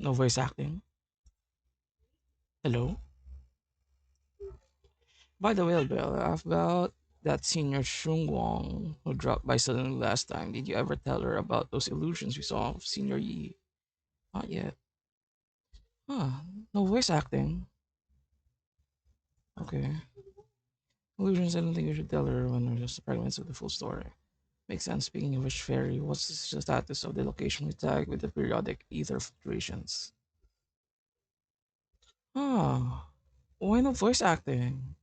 No voice acting. Hello? By the way, Bill, about that senior Shung Wong who dropped by suddenly last time. Did you ever tell her about those illusions we saw of Senior Yi? Not yet. Huh. No voice acting. Okay. Illusions, I don't think you should tell her when there's just fragments of the full story. Makes sense. Speaking of which, Fairy, what's the status of the location we tagged with the periodic ether fluctuations? Ah, why no voice acting?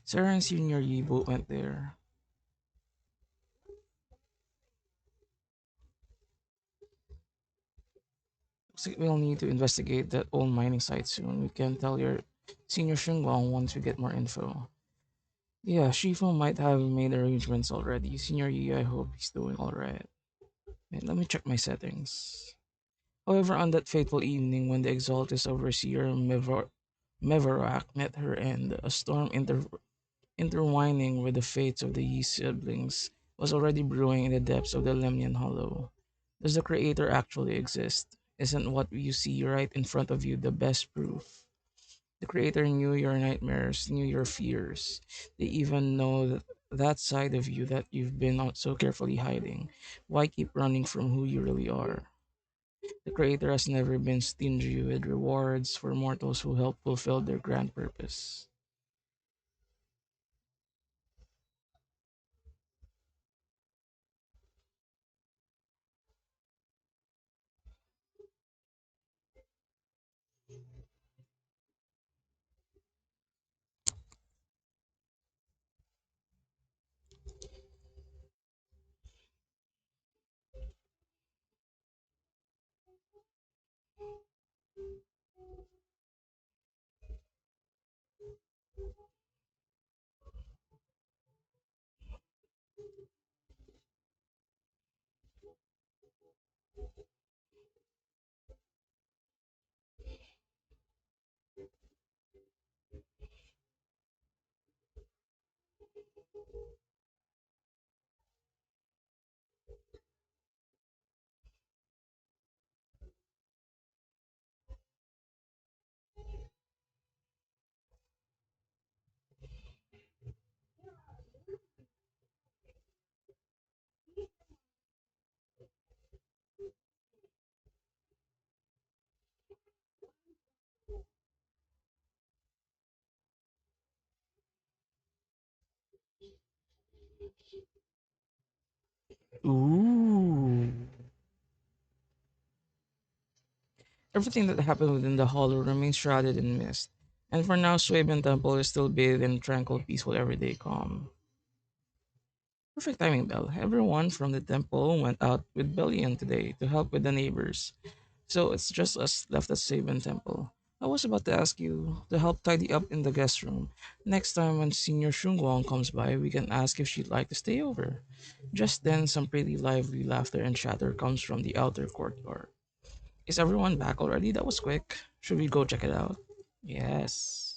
Sarah and Senior Yi both went there. Looks like we'll need to investigate that old mining site soon. We can tell your Senior Shunguang once we get more info. Yeah, Shifu might have made arrangements already. Senior Yi, I hope he's doing alright. Wait, let me check my settings. However, on that fateful evening when the Exaltus Overseer Meverak met her end, a storm intertwining with the fates of the Yi siblings was already brewing in the depths of the Lemnian Hollow. Does the Creator actually exist? Isn't what you see right in front of you the best proof? The Creator knew your nightmares, knew your fears. They even know that side of you that you've been so carefully hiding. Why keep running from who you really are? The Creator has never been stingy with rewards for mortals who help fulfill their grand purpose. Ooh. Everything that happened within the hollow remains shrouded in mist, and for now Swaben Temple is still bathed in tranquil, peaceful, everyday calm. Perfect timing, Belle. Everyone from the temple went out with Bellion today to help with the neighbors, so it's just us left at Swaben Temple. I was about to ask you to help tidy up in the guest room. Next time when Senior Shungwang comes by, we can ask if she'd like to stay over. Just then, some pretty lively laughter and chatter comes from the outer courtyard. Is everyone back already? That was quick. Should we go check it out? Yes.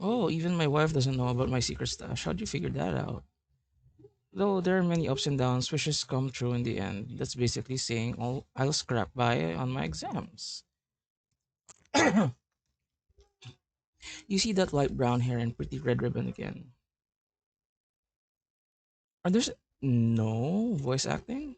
Oh, even my wife doesn't know about my secret stash. How'd you figure that out? Though there are many ups and downs, wishes come true in the end. That's basically saying, oh, I'll scrap by on my exams. You see that light brown hair and pretty red ribbon again. Are there no voice acting?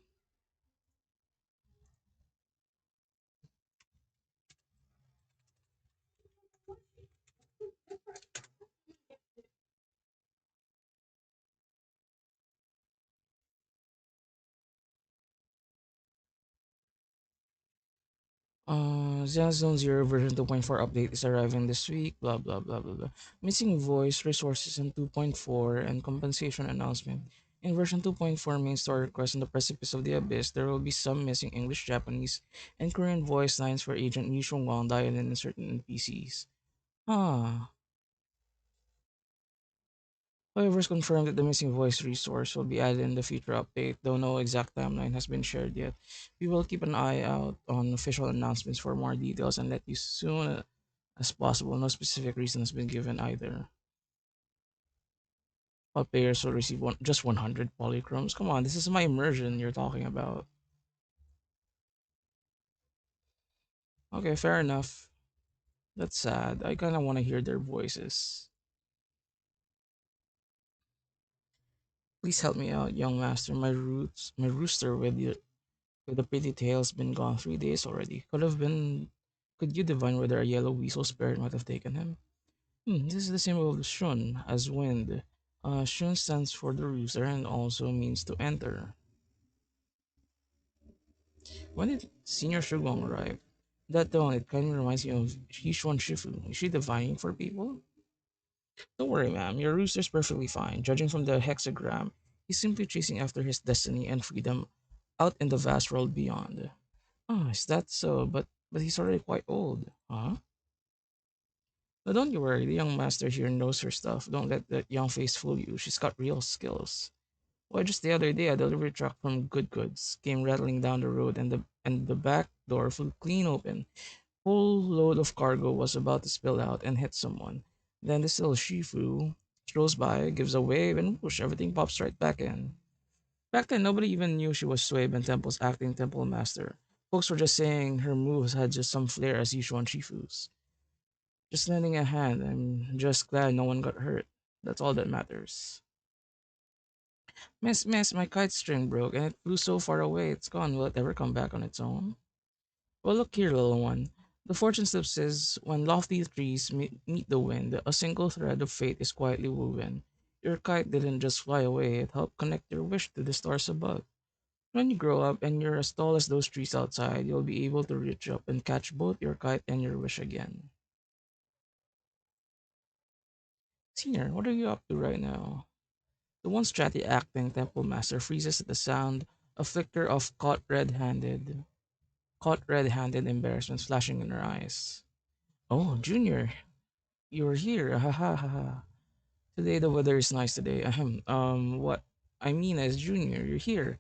Zone Zero version 2.4 update is arriving this week. Blah blah blah blah blah. Missing voice resources in 2.4 and compensation announcement. In version 2.4 main story quest in the Precipice of the Abyss, there will be some missing English, Japanese, and Korean voice lines for Agent Lee Wang dialed in certain NPCs. Ah. However, it's confirmed that the missing voice resource will be added in the future update, though no exact timeline has been shared yet. We will keep an eye out on official announcements for more details and let you soon as possible. No specific reason has been given either. All players will receive just 100 polychromes. Come on, this is my immersion you're talking about. Okay, fair enough. That's sad. I kind of want to hear their voices. Please help me out, young master. My rooster with the pretty tail's been gone 3 days already. Could you divine whether a yellow weasel spirit might have taken him? This is the symbol of Shun as wind. Shun stands for the rooster and also means to enter. When did Senior Shugong arrive? That tone, it kind of reminds me of Yishuan Shifu. Is she divining for people? Don't worry, ma'am. Your rooster's perfectly fine. Judging from the hexagram, he's simply chasing after his destiny and freedom out in the vast world beyond. Oh, is that so? But he's already quite old. Huh? But don't you worry, the young master here knows her stuff. Don't let that young face fool you. She's got real skills. Why, just the other day, a delivery truck from Good Goods came rattling down the road, and the back door flew clean open. Whole load of cargo was about to spill out and hit someone. Then this little Shifu strolls by, gives a wave, and whoosh, everything pops right back in. Back then, nobody even knew she was Sueben Temple's acting temple master. Folks were just saying her moves had just some flair as usual on Shifu's. Just lending a hand. I'm just glad no one got hurt. That's all that matters. Miss, my kite string broke and it flew so far away it's gone. Will it ever come back on its own? Well, look here, little one. The fortune slip says when lofty trees meet the wind, a single thread of fate is quietly woven. Your kite didn't just fly away, it helped connect your wish to the stars above. When you grow up and you're as tall as those trees outside, you'll be able to reach up and catch both your kite and your wish again. Senior, what are you up to right now? The once chatty acting temple master freezes at the sound, a flicker of caught red-handed embarrassment flashing in her eyes. Oh, Junior, you're here. Ha ha ha ha. Today the weather is nice today. Ahem. What I mean is, Junior, you're here.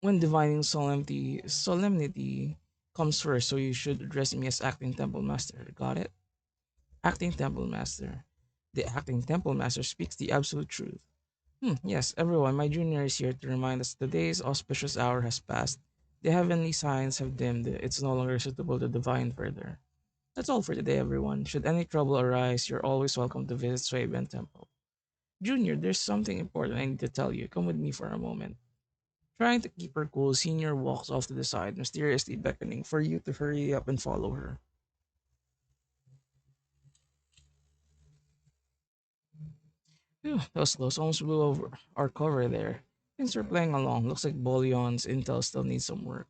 When divining solemnity comes first, so you should address me as acting temple master. Got it? Acting temple master. The acting temple master speaks the absolute truth. Yes, everyone, my junior is here to remind us today's auspicious hour has passed. The heavenly signs have dimmed. It's no longer suitable to divine further. That's all for today, everyone. Should any trouble arise, you're always welcome to visit Swaben Temple. Junior, there's something important I need to tell you. Come with me for a moment. Trying to keep her cool, Senior walks off to the side, mysteriously beckoning for you to hurry up and follow her. Phew, that was close. Almost blew over our cover there. Things are playing along. Looks like Bolyon's intel still needs some work.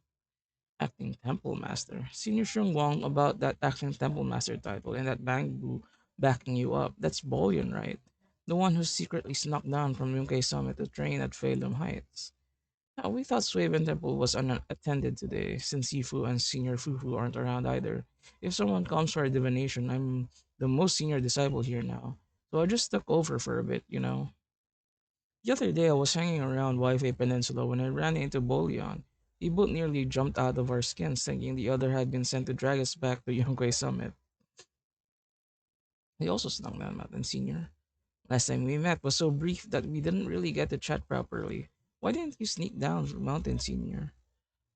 Acting Temple Master. Senior Shung Wong about that Acting Temple Master title and that bamboo backing you up. That's Bolyon, right? The one who secretly snuck down from Yunkai Summit to train at Phalum Heights. We thought Swaven Temple was unattended today, since Sifu and Senior Fufu aren't around either. If someone comes for a divination, I'm the most senior disciple here now. So I just took over for a bit. The other day I was hanging around Wi-Fi Peninsula when I ran into Bolyon. We both nearly jumped out of our skins thinking the other had been sent to drag us back to Yongkai Summit. He also snuck down Mountain Senior. Last time we met was so brief that we didn't really get to chat properly. Why didn't you sneak down from Mountain Senior?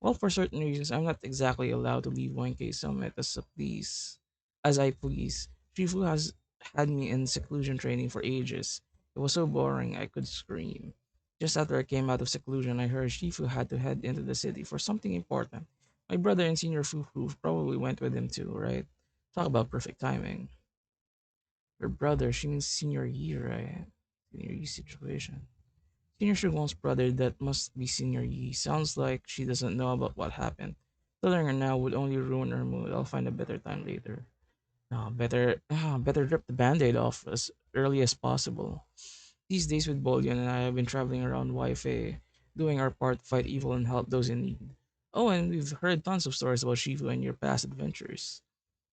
Well, for certain reasons, I'm not exactly allowed to leave 1K Summit as I please. Shifu has had me in seclusion training for ages. It was so boring I could scream. Just after I came out of seclusion, I heard Shifu had to head into the city for something important. My brother and Senior Fufu probably went with him too, right? Talk about perfect timing. Her brother, she means Senior Yi, right? Senior Yi situation. Senior Shugon's brother, that must be Senior Yi. Sounds like she doesn't know about what happened. Telling her now would only ruin her mood. I'll find a better time later. Better rip the band-aid off as early as possible. These days with Bollion and I have been traveling around Wi-Fi, doing our part to fight evil and help those in need. Oh, and we've heard tons of stories about Shifu and your past adventures.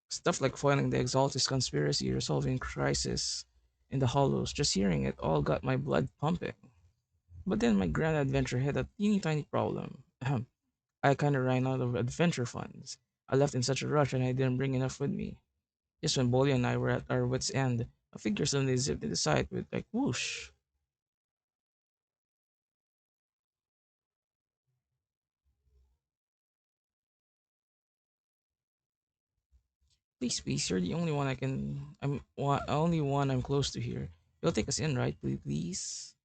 Stuff like foiling the Exaltis conspiracy, resolving crisis in the hollows. Just hearing it all got my blood pumping. But then my grand adventure had a teeny tiny problem. Ahem. I kinda ran out of adventure funds. I left in such a rush and I didn't bring enough with me. Just when Bolly and I were at our wits' end, a figure suddenly zipped into sight with like whoosh. Please, please, you're the only one I can. Only one I'm close to here. You'll take us in, right? Please, please.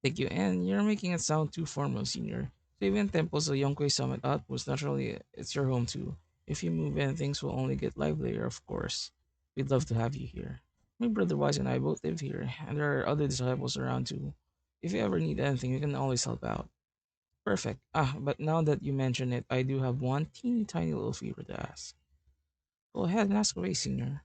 Take you in. You're making it sound too formal, senior. So even temples of Yonkwei Summit Outpost, naturally, it's your home too. If you move in, things will only get livelier, of course. We'd love to have you here. My brother Wise and I both live here, and there are other disciples around too. If you ever need anything, we can always help out. Perfect. But now that you mention it, I do have one teeny tiny little favor to ask. Go ahead and ask away, senior.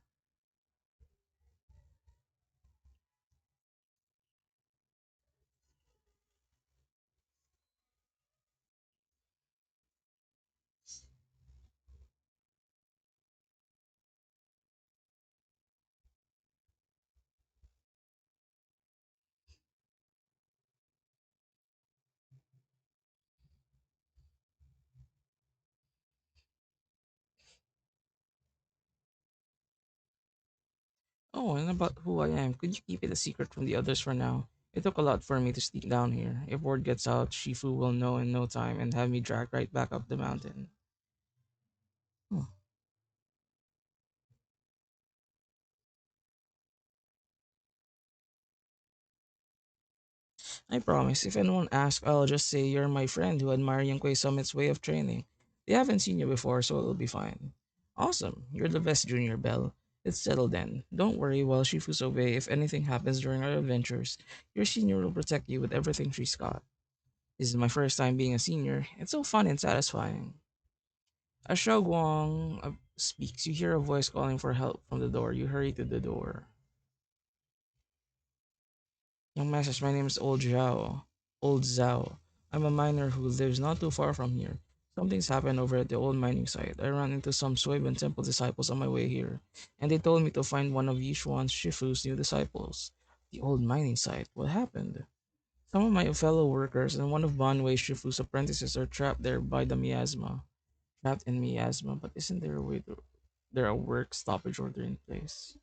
Oh, and about who I am, could you keep it a secret from the others for now? It took a lot for me to sneak down here. If word gets out, Shifu will know in no time and have me dragged right back up the mountain. Hmm. I promise, if anyone asks, I'll just say you're my friend who admire Youngquay Summit's way of training. They haven't seen you before, so it'll be fine. Awesome, you're the best junior, Belle. It's settled then. Don't worry while Shifu's away. If anything happens during our adventures, your senior will protect you with everything she's got. This is my first time being a senior. It's so fun and satisfying. As Shao Guang speaks, you hear a voice calling for help from the door. You hurry to the door. Young masters, my name is Old Zhao. Old Zhao. I'm a miner who lives not too far from here. Something's happened over at the old mining site. I ran into some Suiban temple disciples on my way here, and they told me to find one of Yishuan Shifu's new disciples. The old mining site? What happened? Some of my fellow workers and one of Banwei Shifu's apprentices are trapped there by the miasma. Trapped in miasma, but isn't there a way to there a work stoppage order in place?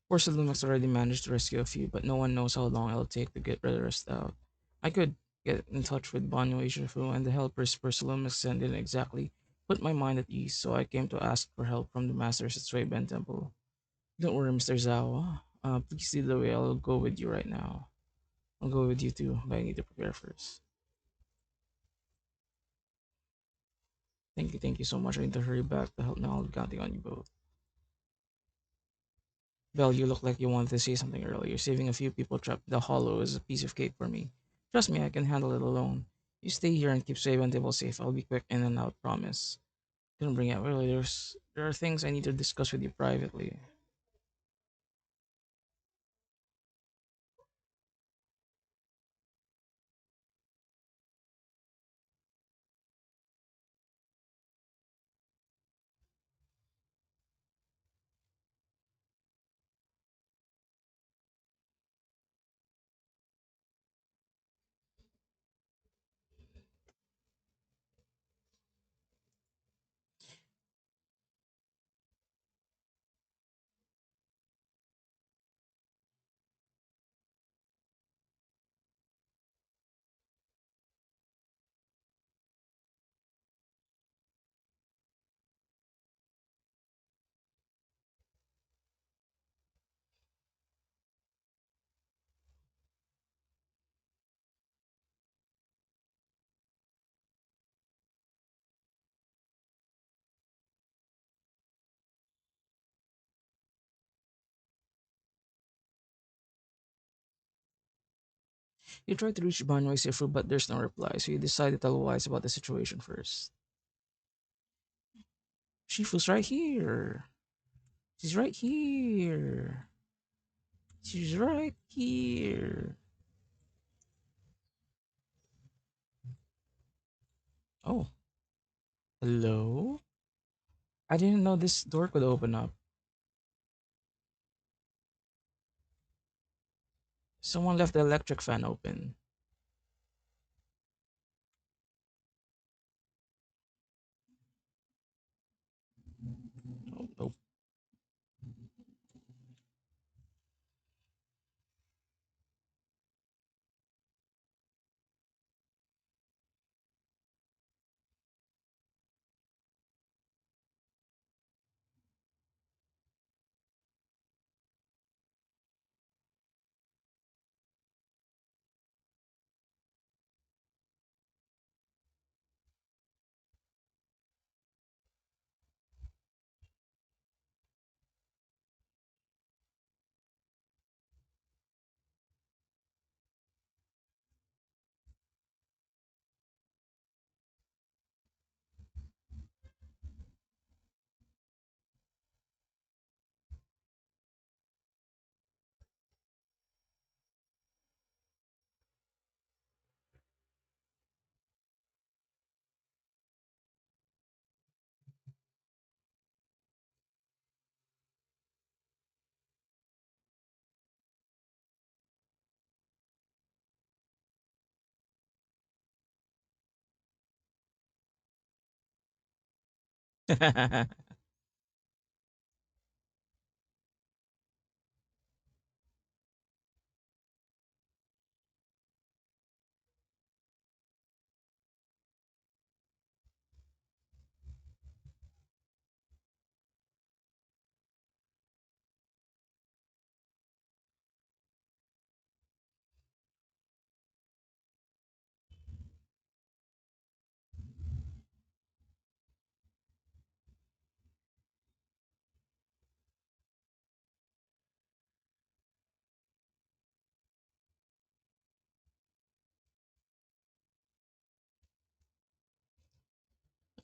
Porcelain's already managed to rescue a few, but no one knows how long it'll take to get the rest out. I could get in touch with Banyo Ishifu and the helpers Porcelain sent didn't exactly put my mind at ease, so I came to ask for help from the masters at Suiben Temple. Don't worry, Mr. Zhao. Please lead the way. I'll go with you right now. I'll go with you too, but I need to prepare first. Thank you so much. I need to hurry back to help now. I'll be counting on you both. Belle, you look like you wanted to say something earlier. Saving a few people trapped in the hollow is a piece of cake for me. Trust me, I can handle it alone. You stay here and keep Save until safe. I'll be quick in and out, promise. Couldn't bring it up earlier. There are things I need to discuss with you privately. You try to reach Banwai Sifu, but there's no reply, so you decide to tell Wise about the situation first. Shifu's right here. She's right here. She's right here. Oh, hello? I didn't know this door could open up. Someone left the electric fan open. Oh, oh.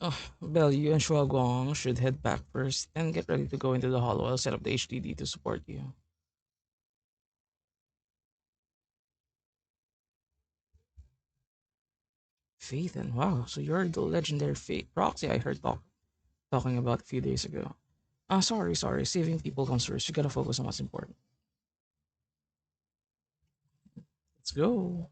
Oh, Belle, you and Shua Guang should head back first and get ready to go into the hall. I'll set up the HDD to support you. Phaethon, wow, so you're the legendary fake proxy I heard talking about a few days ago. Sorry, saving people comes first. You gotta focus on what's important. Let's go.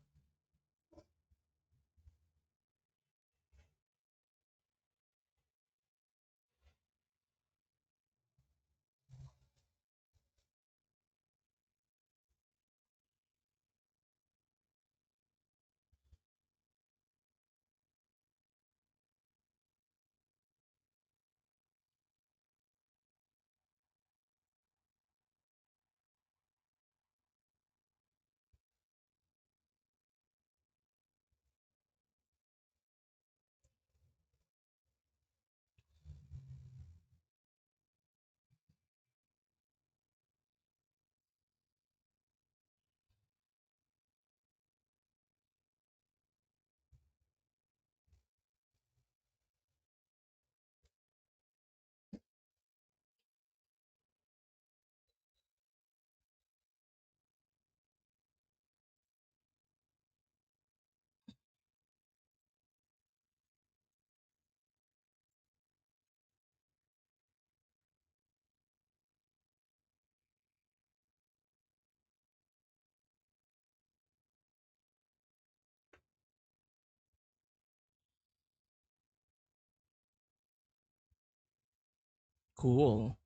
Cool.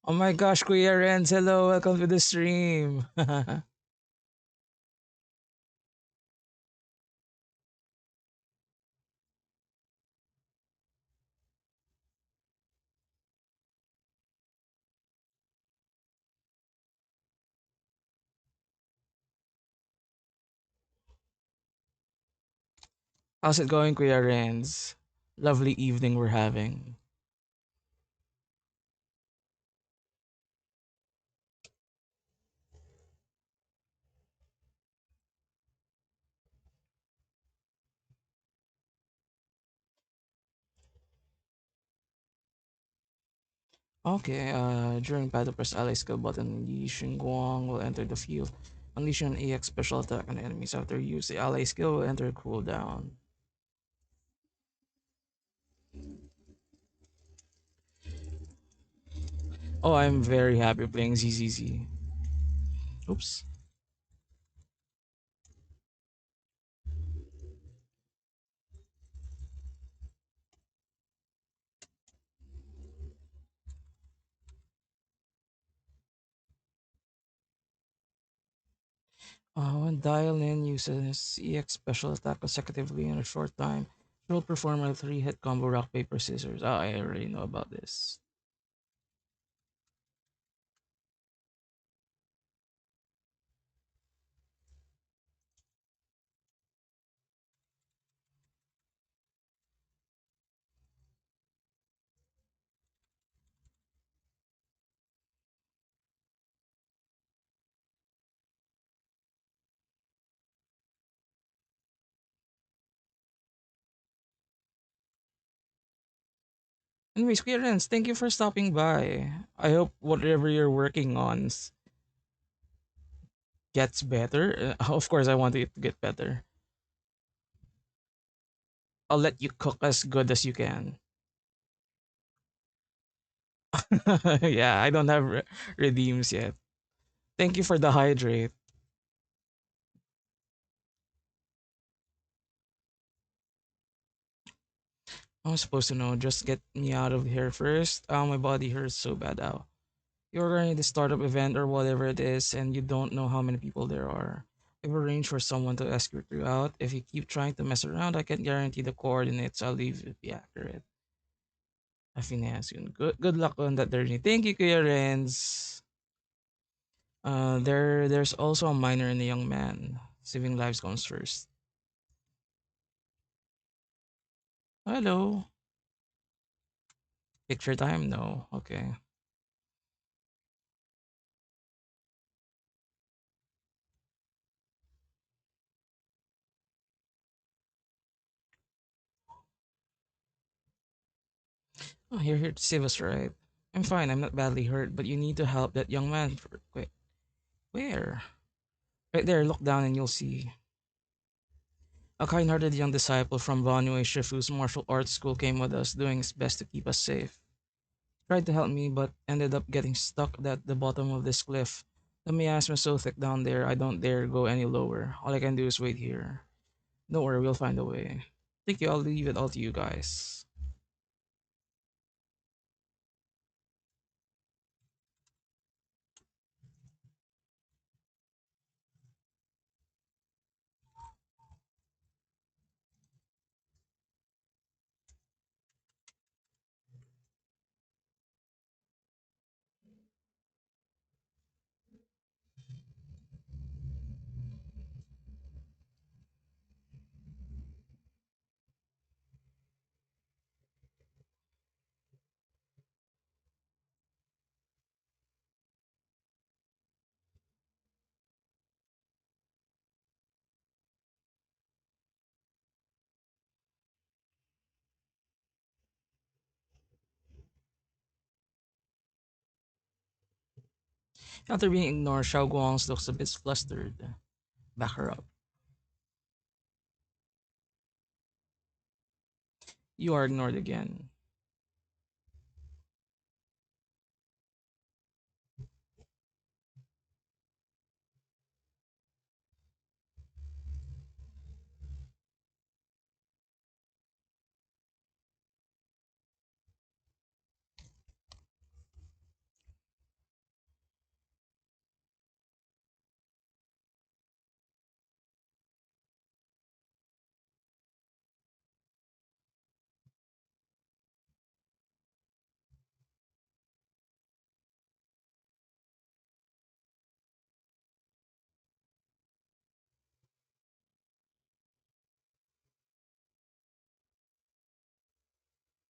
Oh my gosh, Kuya Renz, hello, welcome to the stream. How's it going, Kuya Renz? Lovely evening we're having. Okay, during battle, press ally skill button. Yi Xingguang will enter the field. Unleash an EX special attack on enemies. After use, the ally skill will enter cooldown. Oh, I'm very happy playing ZZZ. Oops. When dial in uses EX special attack consecutively in a short time, it will perform a 3-hit combo rock, paper, scissors. Oh, I already know about this. Anyways, Clearance, thank you for stopping by. I hope whatever you're working on gets better. Of course, I want it to get better. I'll let you cook as good as you can. Yeah, I don't have redeems yet. Thank you for the hydrate. I'm supposed to know. Just get me out of here first. Oh, my body hurts so bad. Ow. You're running the startup event or whatever it is, and you don't know how many people there are. I've arranged for someone to escort you out. If you keep trying to mess around, I can guarantee the coordinates I'll leave will be accurate. Afineas yun. Good luck on that journey. Thank you, Kuya Renz. There's also a minor and a young man. Saving lives comes first. Hello. Picture time? No. Okay. Oh, you're here to save us, right? I'm fine. I'm not badly hurt, but you need to help that young man. Wait, where? Right there. Look down and you'll see. A kind-hearted young disciple from Vanue Shifu's martial arts school came with us, doing his best to keep us safe. Tried to help me, but ended up getting stuck at the bottom of this cliff. The miasma is so thick down there, I don't dare go any lower. All I can do is wait here. Don't worry, we'll find a way. Thank you, I'll leave it all to you guys. After being ignored, Xiao Guang looks a bit flustered. Back her up. You are ignored again.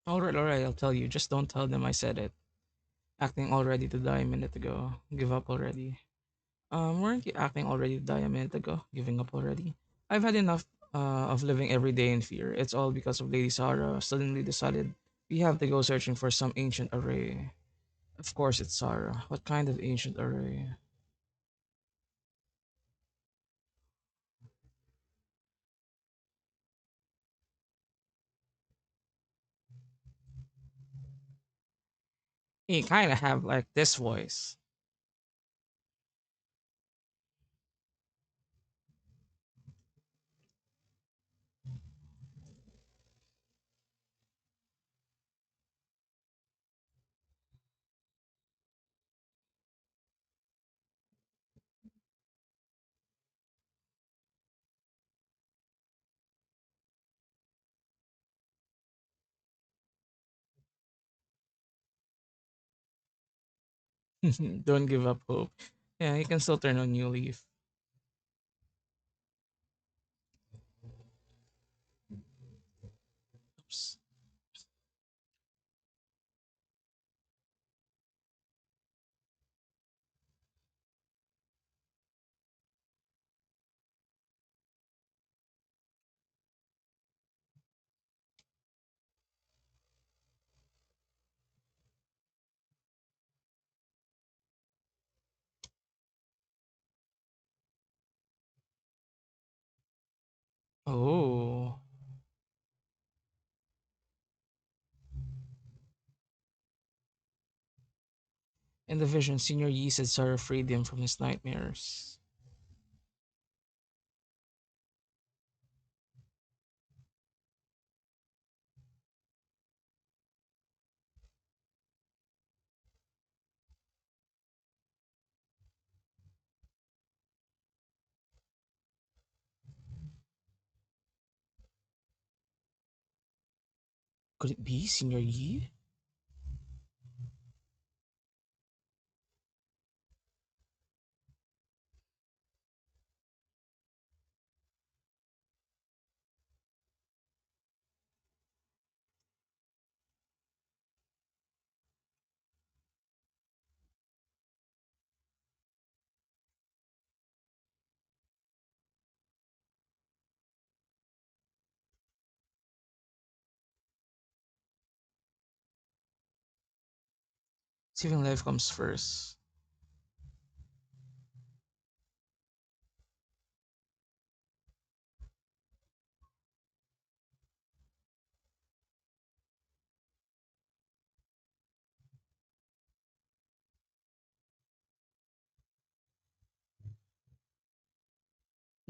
Alright, I'll tell you. Just don't tell them I said it. Acting all ready to die a minute ago. Give up already. Weren't you acting already to die a minute ago? Giving up already? I've had enough of living every day in fear. It's all because of Lady Sarah suddenly decided we have to go searching for some ancient array. Of course it's Sarah. What kind of ancient array? You kind of have like this voice. Don't give up hope. Yeah, you can still turn a new leaf. Oops. Oh. In the vision, Senior Yi said Sarah freed him from his nightmares. Could it be Senior Yi? Saving life comes first.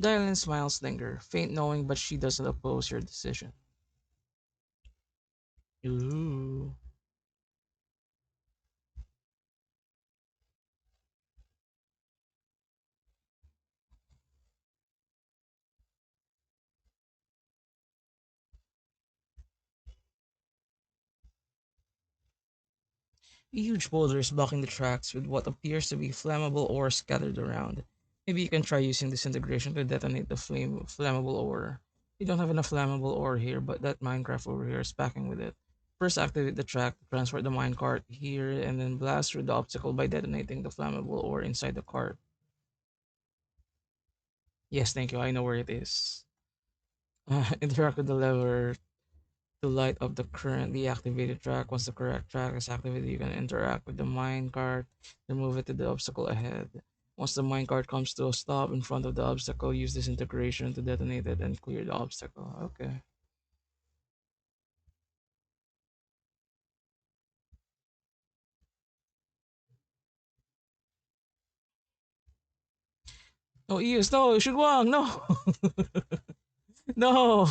Dylan's smiles linger, faint knowing, but she doesn't oppose your decision. Ooh. A huge boulder is blocking the tracks with what appears to be flammable ore scattered around. Maybe you can try using disintegration to detonate the flammable ore. We don't have enough flammable ore here, but that minecraft over here is packing with it. First activate the track to transport the minecart here and then blast through the obstacle by detonating the flammable ore inside the cart. Yes, thank you. I know where it is. Interact with the lever to light up the currently activated track. Once the correct track is activated, you can interact with the minecart and move it to the obstacle ahead. Once the minecart comes to a stop in front of the obstacle, use this integration to detonate it and clear the obstacle. Okay. No, Eos, no, Shugwang, no, no.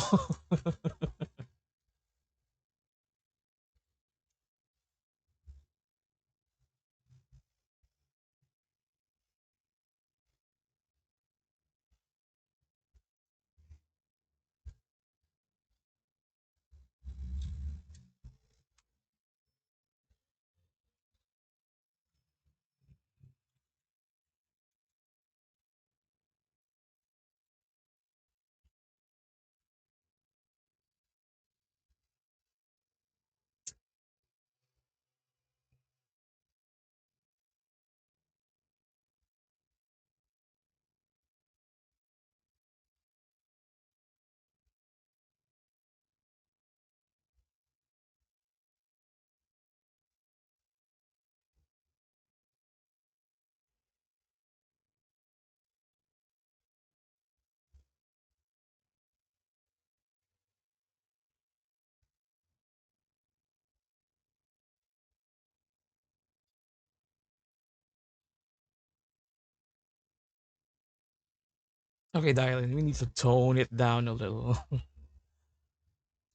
Okay, Dylan, we need to tone it down a little.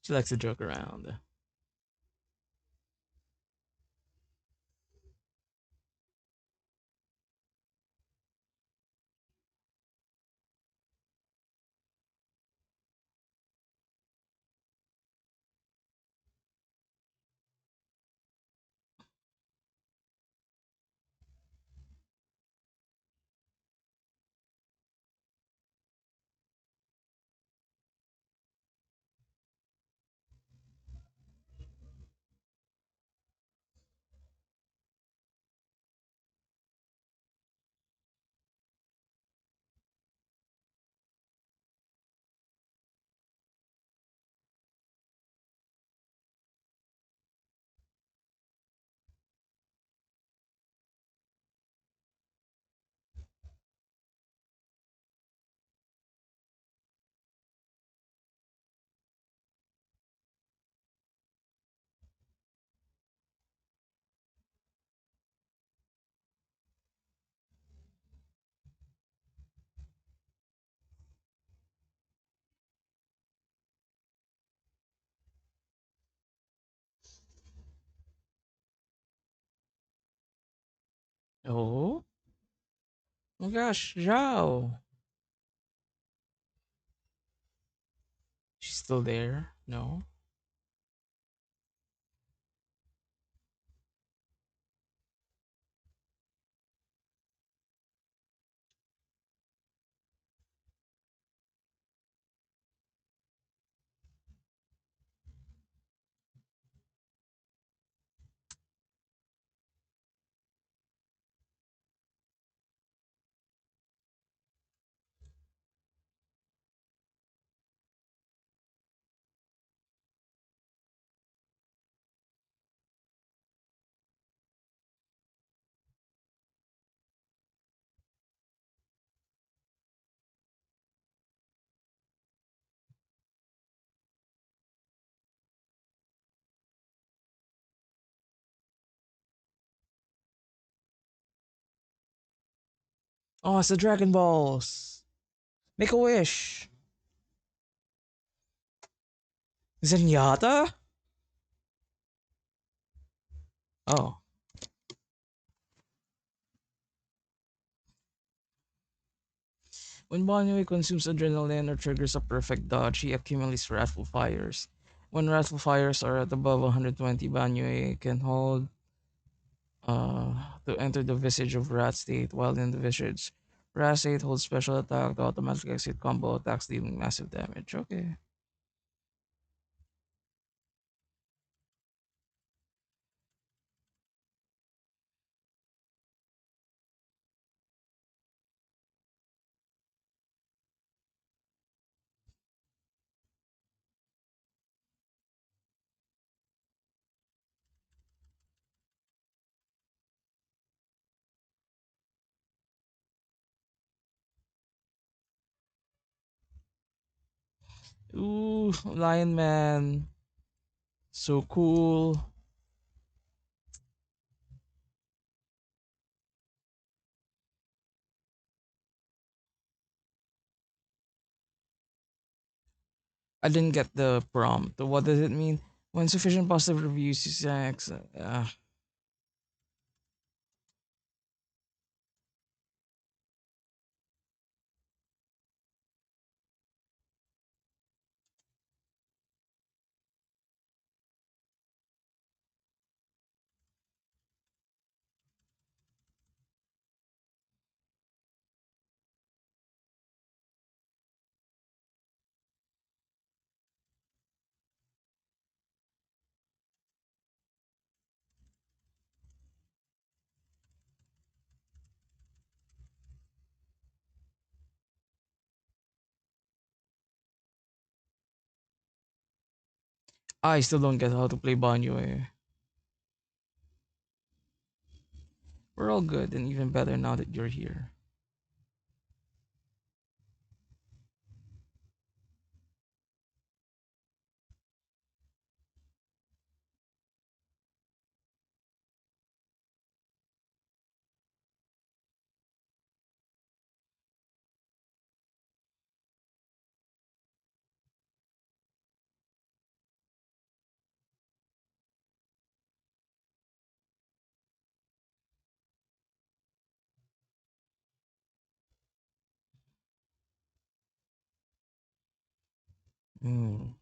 She likes to joke around. Oh, oh my gosh, Zhao. She's still there? No. Oh, it's the Dragon Balls. Make a wish. Zenyatta? Oh. When Banyoy consumes adrenaline or triggers a perfect dodge, he accumulates wrathful fires. When wrathful fires are at above 120, Banyoy can hold to enter the Visage of Wrath state. While in the Visage, Wrath state holds special attack to automatically exit combo attacks dealing massive damage. Okay. Ooh, Lion Man. So cool. I didn't get the prompt. What does it mean? When sufficient positive reviews, I still don't get how to play banjo. We're all good and even better now that you're here. Mm.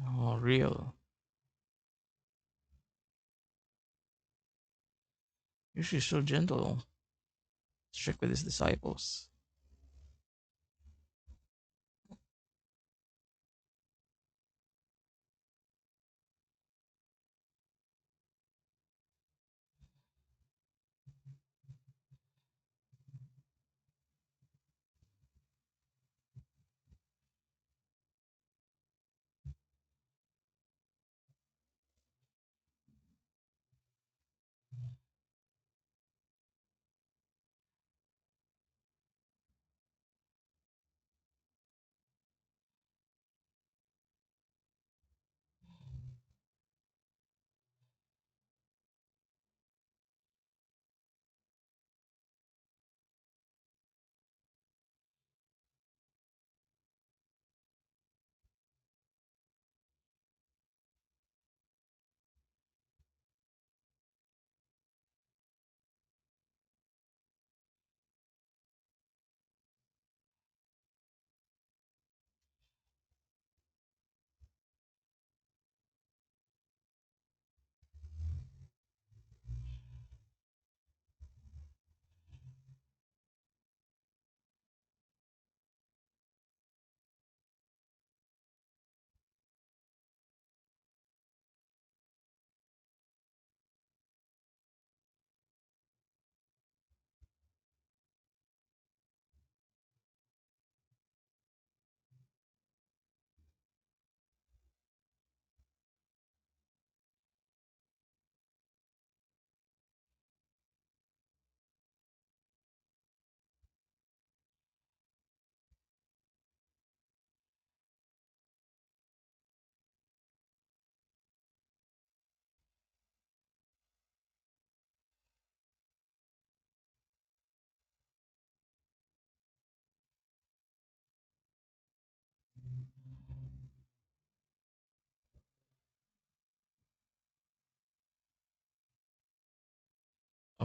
Oh, real. Usually so gentle, strict with his disciples.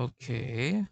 Okay.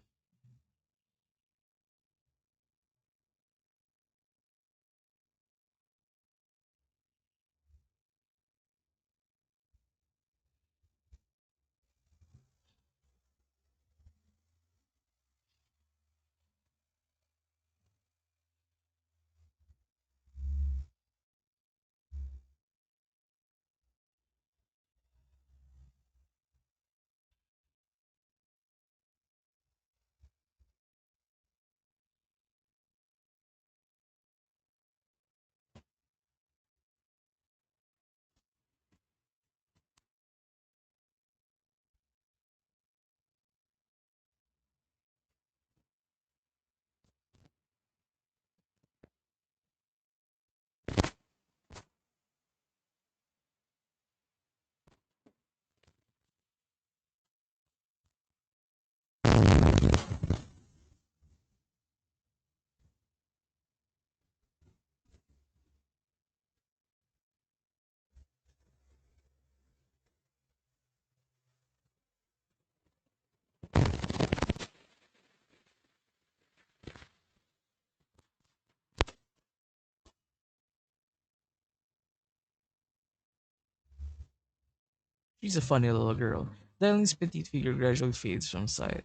She's a funny little girl. Dylan's petite figure gradually fades from sight.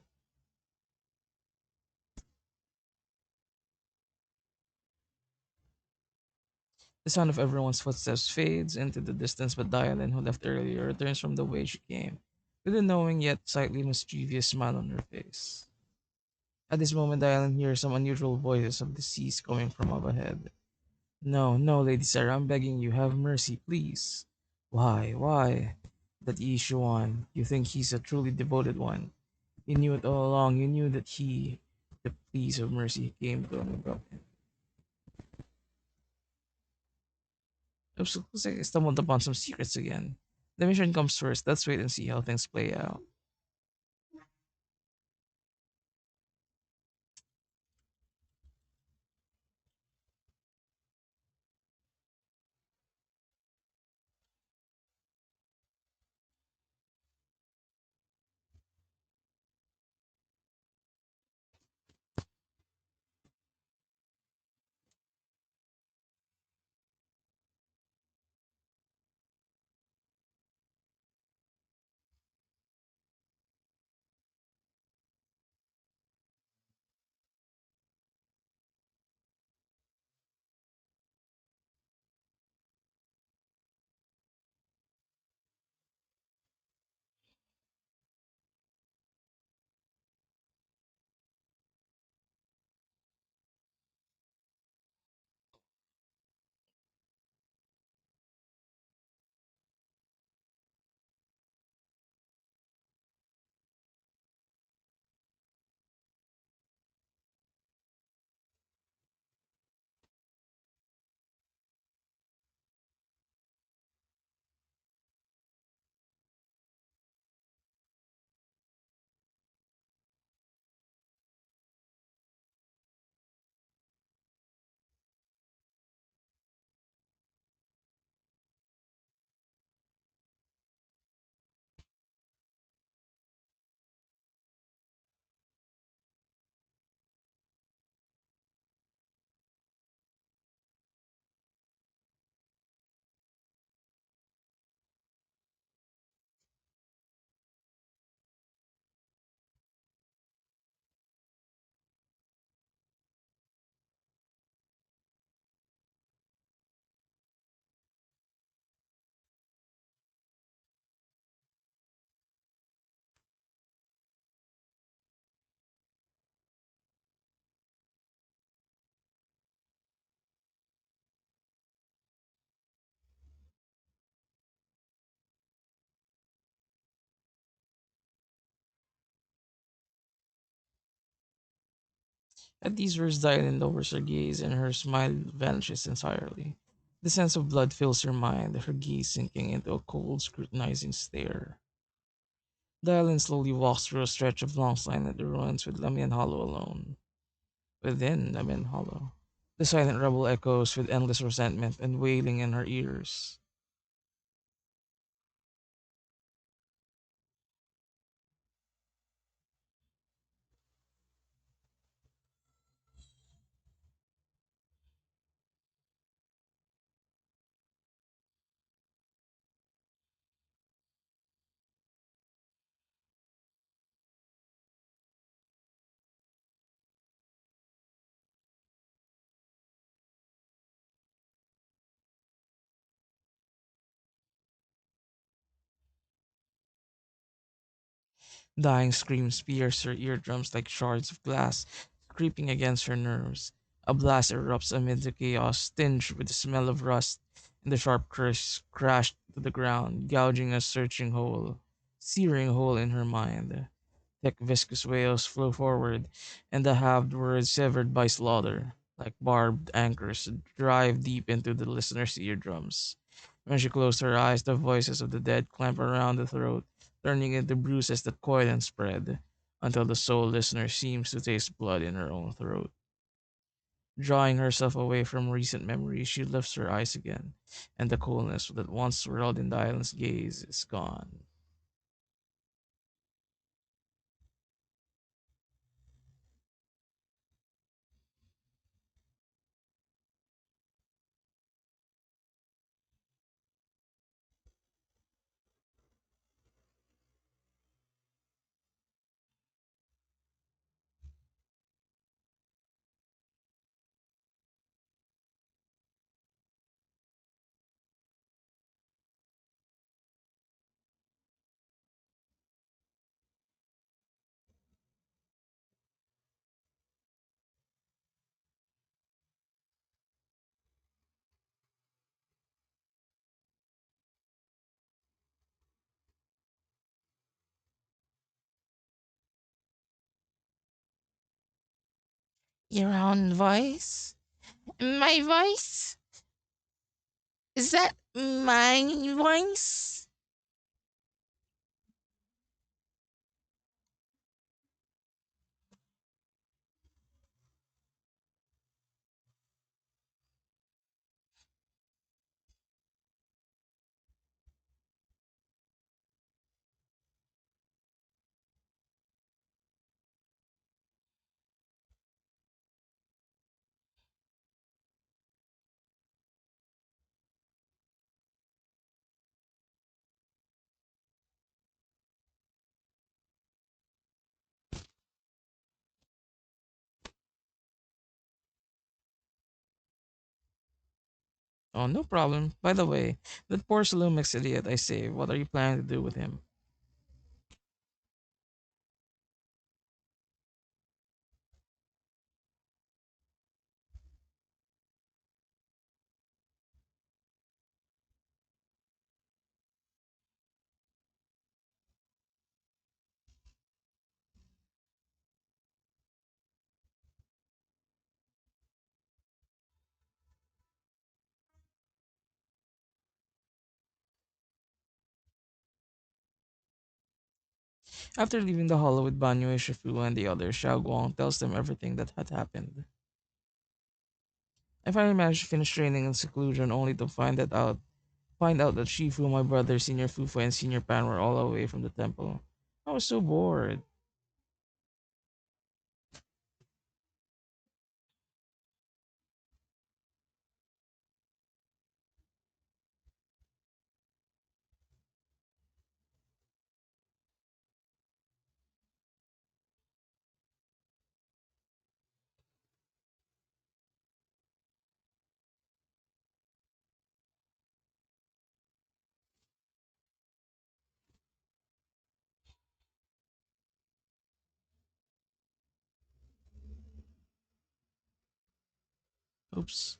The sound of everyone's footsteps fades into the distance, but Dylan, who left earlier, returns from the way she came, with a knowing yet slightly mischievous smile on her face. At this moment, Dylan hears some unusual voices of disease coming from up ahead. No, no, Lady Sarah, I'm begging you, have mercy, please. Why, why? That Yishuan, you think he's a truly devoted one. You knew it all along, you knew that he, the pleas of mercy, came to him abruptly. Oops, looks like I stumbled upon some secrets again. The mission comes first, let's wait and see how things play out. At these words, Dylan lowers her gaze and her smile vanishes entirely. The sense of blood fills her mind, her gaze sinking into a cold, scrutinizing stare. Dylan slowly walks through a stretch of long silent ruins with Lamian Hollow alone. Within Lamian Hollow, the silent rebel echoes with endless resentment and wailing in her ears. Dying screams pierce her eardrums like shards of glass, creeping against her nerves. A blast erupts amid the chaos, tinged with the smell of rust, and the sharp curse crashed to the ground, gouging a searing hole in her mind. Thick, viscous wails flow forward, and the halved words severed by slaughter, like barbed anchors, drive deep into the listener's eardrums. When she closed her eyes, the voices of the dead clamp around the throat, turning into bruises that coil and spread, until the sole listener seems to taste blood in her own throat. Drawing herself away from recent memories, she lifts her eyes again, and the coolness that once swirled in Dylan's gaze is gone. Your own voice? My voice? Is that my voice? Oh, no problem. By the way, that poor Salumix idiot I saved, what are you planning to do with him? After leaving the hollow with Banyo, Shifu, and the others, Xiao Guang tells them everything that had happened. I finally managed to finish training in seclusion only to find out that Shifu, my brother, Senior Fufu, and Senior Pan were all away from the temple. I was so bored. Oops.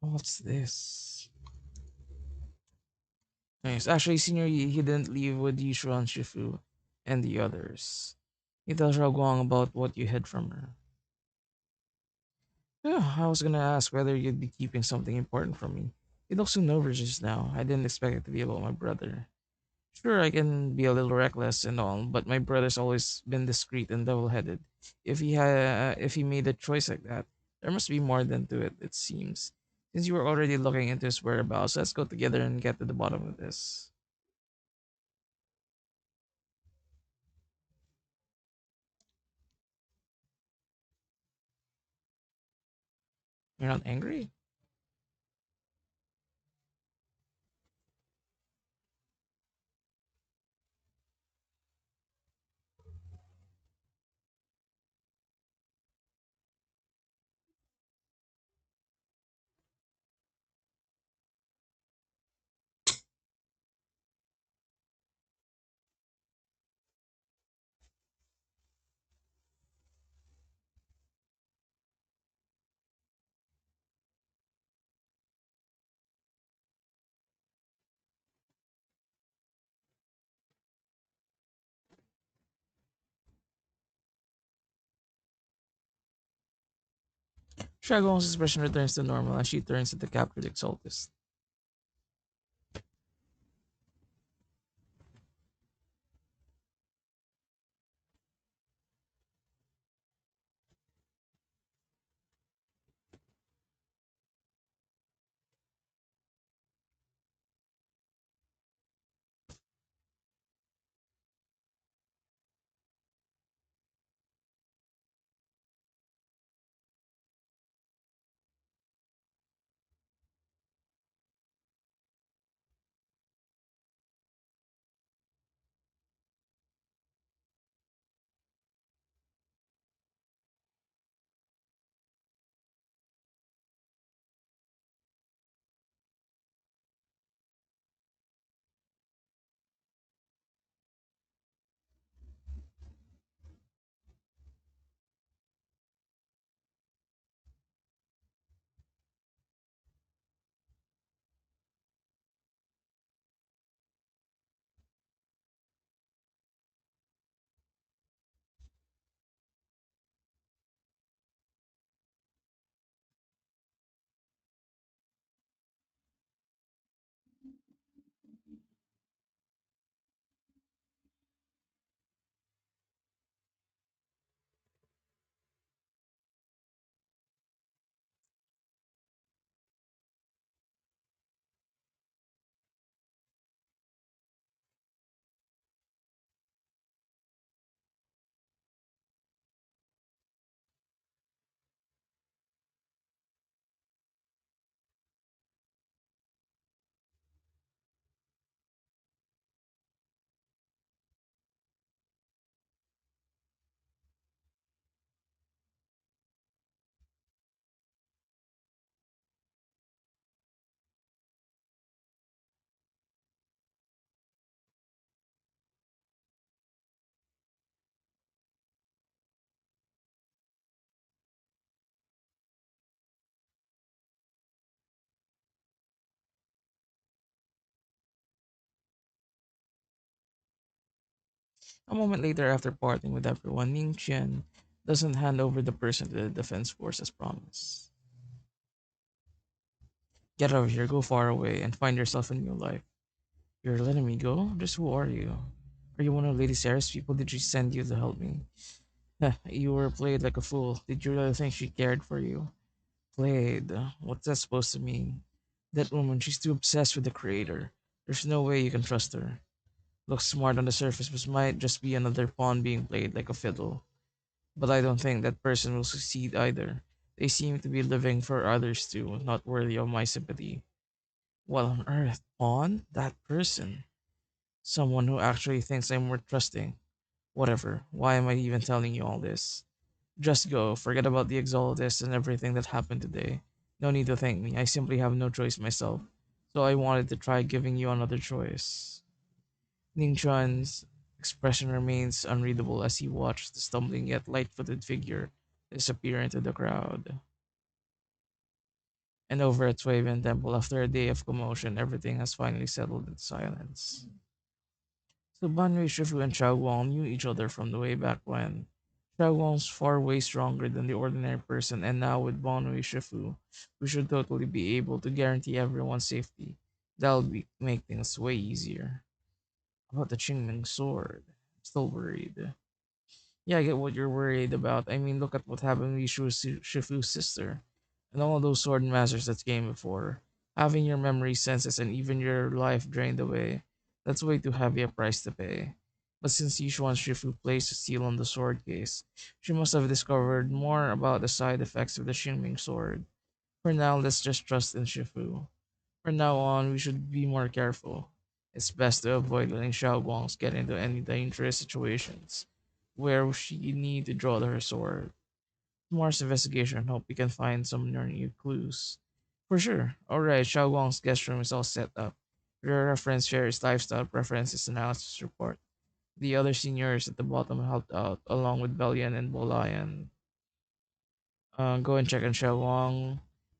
What's this? Nice. Actually, Senior Yi, he didn't leave with Yishuan, Shifu, and the others. He tells Xiao Guang about what you hid from her. Yeah, I was gonna ask whether you'd be keeping something important from me. You look so nervous just now. I didn't expect it to be about my brother. Sure, I can be a little reckless and all, but my brother's always been discreet and level-headed. If he made a choice like that, there must be more than to it. It seems. Since you were already looking into his whereabouts, let's go together and get to the bottom of this. You're not angry? Shagon's expression returns to normal as she turns to the captured Exaltist. A moment later, after parting with everyone, Ning Qian doesn't hand over the person to the defense force as promised. Get out of here, go far away, and find yourself a new life. You're letting me go? Just who are you? Are you one of Lady Sarah's people? Did she send you to help me? Heh, you were played like a fool. Did you really think she cared for you? Played? What's that supposed to mean? That woman, she's too obsessed with the creator. There's no way you can trust her. Looks smart on the surface, but might just be another pawn being played like a fiddle. But I don't think that person will succeed either. They seem to be living for others too, not worthy of my sympathy. What on earth? Pawn? That person? Someone who actually thinks I'm worth trusting. Whatever. Why am I even telling you all this? Just go. Forget about the Exaltist and everything that happened today. No need to thank me. I simply have no choice myself. So I wanted to try giving you another choice. Ning Chuan's expression remains unreadable as he watched the stumbling yet light-footed figure disappear into the crowd. And over at Swaven Temple, after a day of commotion, everything has finally settled in silence. So Banwei Shifu and Chao Guang knew each other from the way back when. Chao Guang's far way stronger than the ordinary person, and now with Banwei Shifu, we should totally be able to guarantee everyone's safety. Make things way easier. About the Qingming sword, I'm still worried. Yeah, I get what you're worried about. I mean, look at what happened with Shifu's sister and all those sword masters that came before. Having your memory, senses, and even your life drained away, that's way too heavy a price to pay. But since Yishuan Shifu placed a seal on the sword case, she must have discovered more about the side effects of the Xingming sword. For now, let's just trust in Shifu. From now on, we should be more careful. It's best to avoid letting Xiao Guang get into any dangerous situations where she need to draw her sword. More investigation, hope we can find some more new clues. For sure. Alright, Xiao Guang's guest room is all set up. Your reference shares lifestyle preferences analysis report. The other seniors at the bottom helped out, along with Belian and Bolayan. Go and check on Xiao Wang.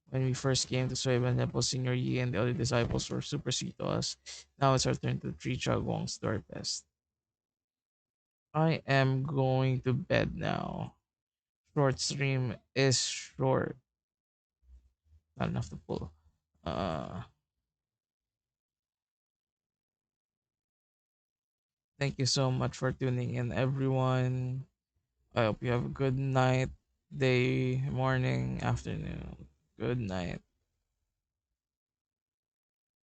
When we first came to Suiban Temple, Senior Yi and the other disciples were super sweet to us. Now it's our turn to treat Xiao Wang's to our best. I am going to bed now. Short stream is short. Not enough to pull. Uh, Thank you so much for tuning in, everyone. I hope you have a good night, day, morning, afternoon. Good night.